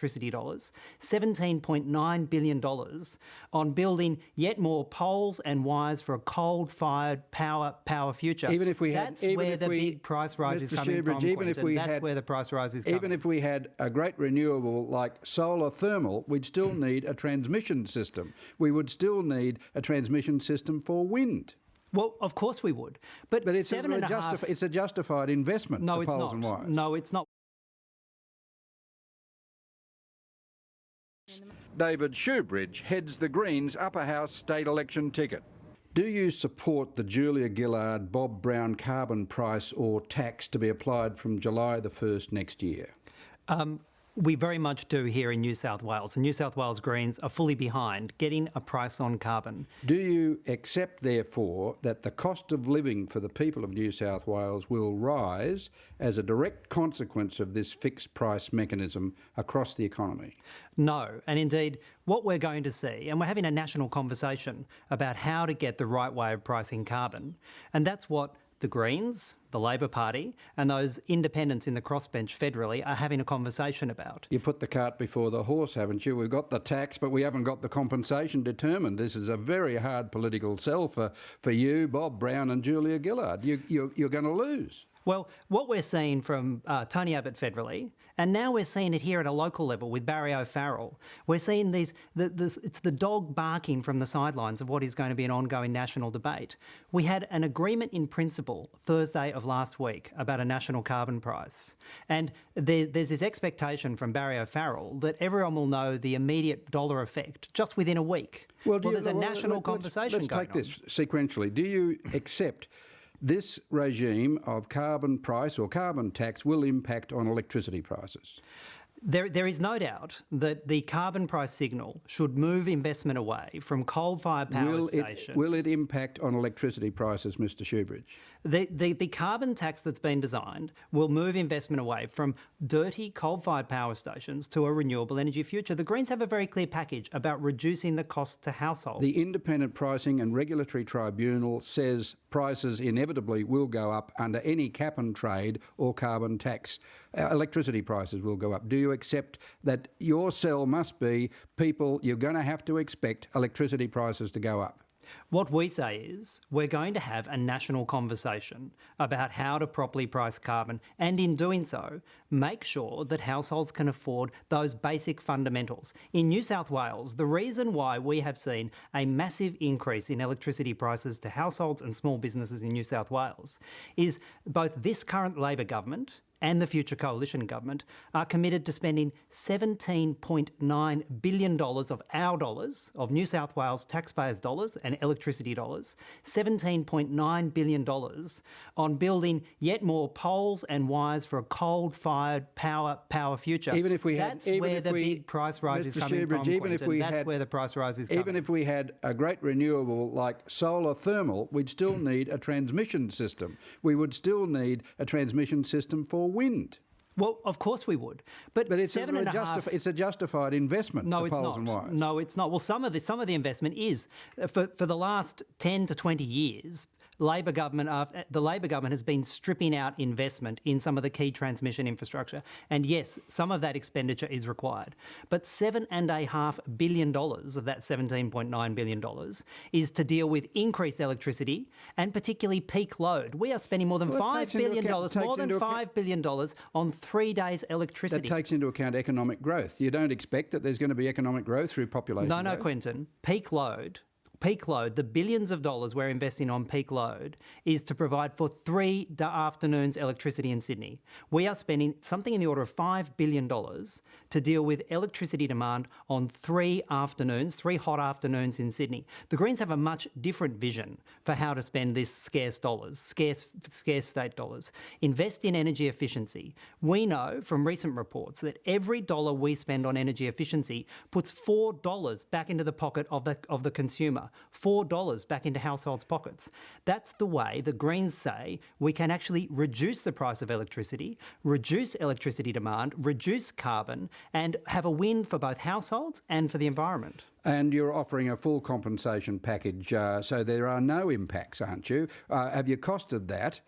electricity dollars, $17.9 billion on building yet more poles and wires for a coal-fired power future. That's where the big price rise is coming from, Quentin. That's where the price rise is coming. Even if we had a great renewable like solar thermal, we'd still need a transmission system. We would still need a transmission system for wind. Well, of course we would. But it's a justified investment, no, the it's poles not. and wires. No, it's not. David Shoebridge heads the Greens upper house state election ticket. Do you support the Julia Gillard, Bob Brown carbon price or tax to be applied from July the 1st next year? We very much do here in New South Wales. The New South Wales Greens are fully behind getting a price on carbon. Do you accept, therefore, that the cost of living for the people of New South Wales will rise as a direct consequence of this fixed price mechanism across the economy? No, and indeed what we're going to see, and we're having a national conversation about how to get the right way of pricing carbon, and that's what the Greens, the Labor Party and those independents in the crossbench federally are having a conversation about. You put the cart before the horse, haven't you? We've got the tax, but we haven't got the compensation determined. This is a very hard political sell for you, Bob Brown and Julia Gillard. You're going to lose. Well, what we're seeing from Tony Abbott federally, and now we're seeing it here at a local level with Barry O'Farrell, we're seeing it's the dog barking from the sidelines of what is going to be an ongoing national debate. We had an agreement in principle Thursday of last week about a national carbon price. And there's this expectation from Barry O'Farrell that everyone will know the immediate dollar effect just within a week. Well, there's a national conversation going on. Let's take this sequentially. Do you accept this regime of carbon price or carbon tax will impact on electricity prices? There is no doubt that the carbon price signal should move investment away from coal-fired power stations. Will it impact on electricity prices, Mr Shoebridge? The carbon tax that's been designed will move investment away from dirty coal-fired power stations to a renewable energy future. The Greens have a very clear package about reducing the cost to households. The Independent Pricing and Regulatory Tribunal says prices inevitably will go up under any cap and trade or carbon tax. Electricity prices will go up. Do you accept that your sell must be people, you're going to have to expect electricity prices to go up? What we say is we're going to have a national conversation about how to properly price carbon and in doing so, make sure that households can afford those basic fundamentals. In New South Wales, the reason why we have seen a massive increase in electricity prices to households and small businesses in New South Wales is both this current Labor government and the future coalition government are committed to spending $17.9 billion of our dollars, of New South Wales taxpayers' dollars and electricity dollars, $17.9 billion on building yet more poles and wires for a coal-fired power future. That's where the big price rise is coming from, Quentin. That's where the price rise is coming. Even if we had a great renewable like solar thermal, we'd still need a transmission system. We would still need a transmission system for wind. Well, of course we would. But it's a justified investment, the poles and wires. No, it's not. Well, some of the investment is. For the last 10 to 20 years, the Labor government has been stripping out investment in some of the key transmission infrastructure. And yes, some of that expenditure is required. But $7.5 billion of that $17.9 billion is to deal with increased electricity and particularly peak load. We are spending more than $5 billion on 3 days electricity. That takes into account economic growth. You don't expect that there's going to be economic growth through population growth? No, Quentin. Peak load, the billions of dollars we're investing on peak load is to provide for 3 afternoons electricity in Sydney. We are spending something in the order of $5 billion to deal with electricity demand on 3 hot afternoons in Sydney. The Greens have a much different vision for how to spend this scarce state dollars. Invest in energy efficiency. We know from recent reports that every dollar we spend on energy efficiency puts $4 back into the pocket of the consumer. $4 back into households' pockets. That's the way the Greens say we can actually reduce the price of electricity, reduce electricity demand, reduce carbon, and have a win for both households and for the environment. And you're offering a full compensation package, so there are no impacts, aren't you? Have you costed that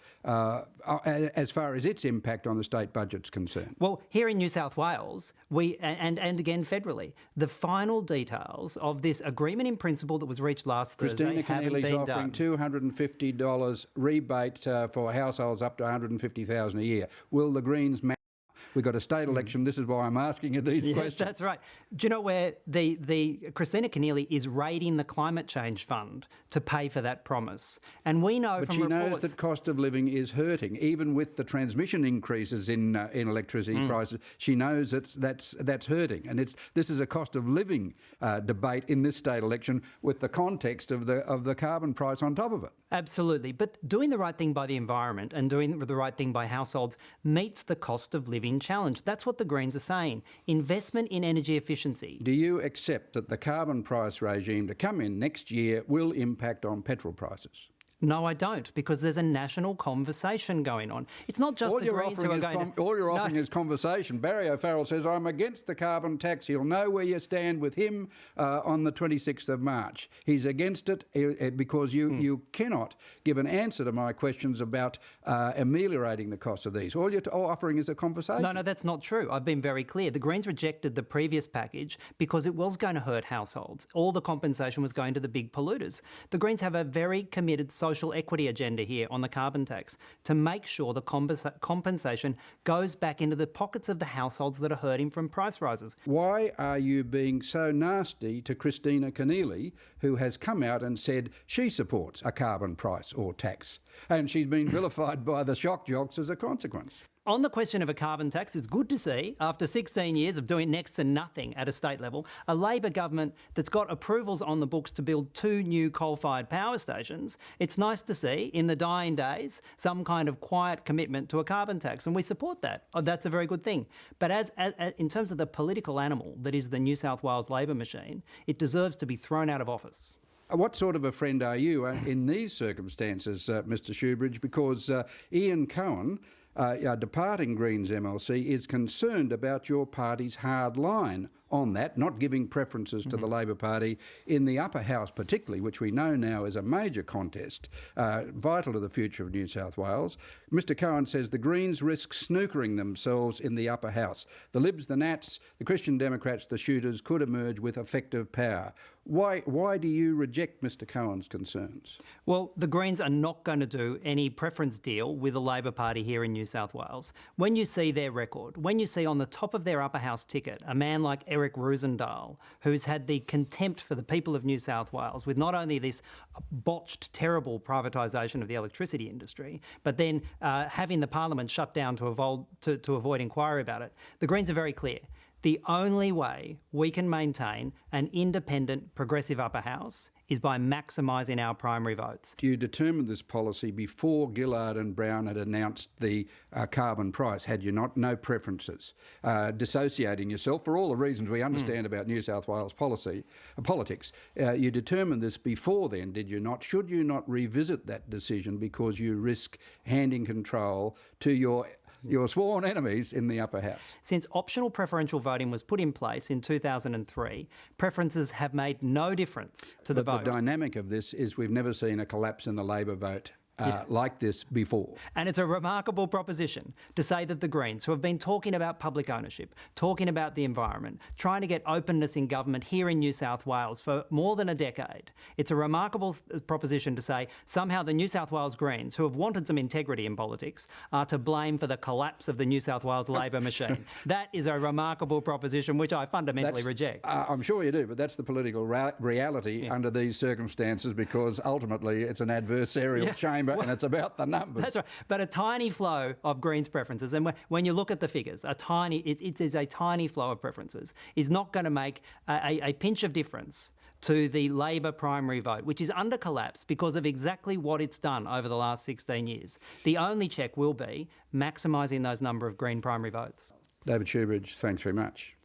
as far as its impact on the state budget's concerned? Well, here in New South Wales, and again federally, the final details of this agreement in principle that was reached last Thursday haven't been done. Offering $250 rebate for households up to $150,000 a year. Will the Greens match? We've got a state election. This is why I'm asking you these questions. That's right. Do you know where the Christina Keneally is raiding the Climate Change Fund to pay for that promise? And we know but from she reports... knows that cost of living is hurting. Even with the transmission increases in electricity prices, she knows that's hurting. And this is a cost of living debate in this state election with the context of the carbon price on top of it. Absolutely. But doing the right thing by the environment and doing the right thing by households meets the cost of living challenge. That's what the Greens are saying. Investment in energy efficiency. Do you accept that the carbon price regime to come in next year will impact on petrol prices? No, I don't, because there's a national conversation going on. It's not just the Greens who are going to... All you're offering is conversation. Barry O'Farrell says, I'm against the carbon tax. He'll know where you stand with him on the 26th of March. He's against it because you cannot give an answer to my questions about ameliorating the cost of these. All you're offering is a conversation. No, that's not true. I've been very clear. The Greens rejected the previous package because it was going to hurt households. All the compensation was going to the big polluters. The Greens have a very committed social equity agenda here on the carbon tax to make sure the compensation goes back into the pockets of the households that are hurting from price rises. Why are you being so nasty to Christina Keneally, who has come out and said she supports a carbon price or tax? And she's been vilified by the shock jocks as a consequence. On the question of a carbon tax, it's good to see, after 16 years of doing next to nothing at a state level, a Labor government that's got approvals on the books to build 2 new coal-fired power stations. It's nice to see, in the dying days, some kind of quiet commitment to a carbon tax, and we support that. Oh, that's a very good thing. But as in terms of the political animal that is the New South Wales Labor machine, it deserves to be thrown out of office. What sort of a friend are you in these circumstances, Mr Shoebridge? Because Ian Cohen, departing Greens MLC, is concerned about your party's hard line on that, not giving preferences to the Labor Party in the upper house particularly, which we know now is a major contest, vital to the future of New South Wales. Mr Cohen says the Greens risk snookering themselves in the upper house. The Libs, the Nats, the Christian Democrats, the Shooters could emerge with effective power. Why do you reject Mr Cohen's concerns? Well, the Greens are not going to do any preference deal with the Labor Party here in New South Wales. When you see their record, when you see on the top of their upper house ticket a man like Eric Roosendahl, who's had the contempt for the people of New South Wales with not only this botched, terrible privatisation of the electricity industry, but then having the Parliament shut down to avoid inquiry about it, the Greens are very clear. The only way we can maintain an independent, progressive upper house is by maximising our primary votes. You determined this policy before Gillard and Brown had announced the carbon price, had you not? No preferences. Dissociating yourself, for all the reasons we understand about New South Wales politics. You determined this before then, did you not? Should you not revisit that decision because you risk handing control to your sworn enemies in the upper house? Since optional preferential voting was put in place in 2003, preferences have made no difference to the vote. The dynamic of this is we've never seen a collapse in the Labor vote like this before. And it's a remarkable proposition to say that the Greens, who have been talking about public ownership, talking about the environment, trying to get openness in government here in New South Wales for more than a decade, it's a remarkable proposition to say somehow the New South Wales Greens, who have wanted some integrity in politics, are to blame for the collapse of the New South Wales Labor machine. That is a remarkable proposition which I fundamentally reject. I'm sure you do, but that's the political reality under these circumstances, because ultimately it's an adversarial chamber. And it's about the numbers. That's right. But a tiny flow of Greens preferences, and when you look at the figures, it is a tiny flow of preferences, is not going to make a pinch of difference to the Labor primary vote, which is under collapse because of exactly what it's done over the last 16 years. The only check will be maximising those number of Green primary votes. David Shoebridge, thanks very much.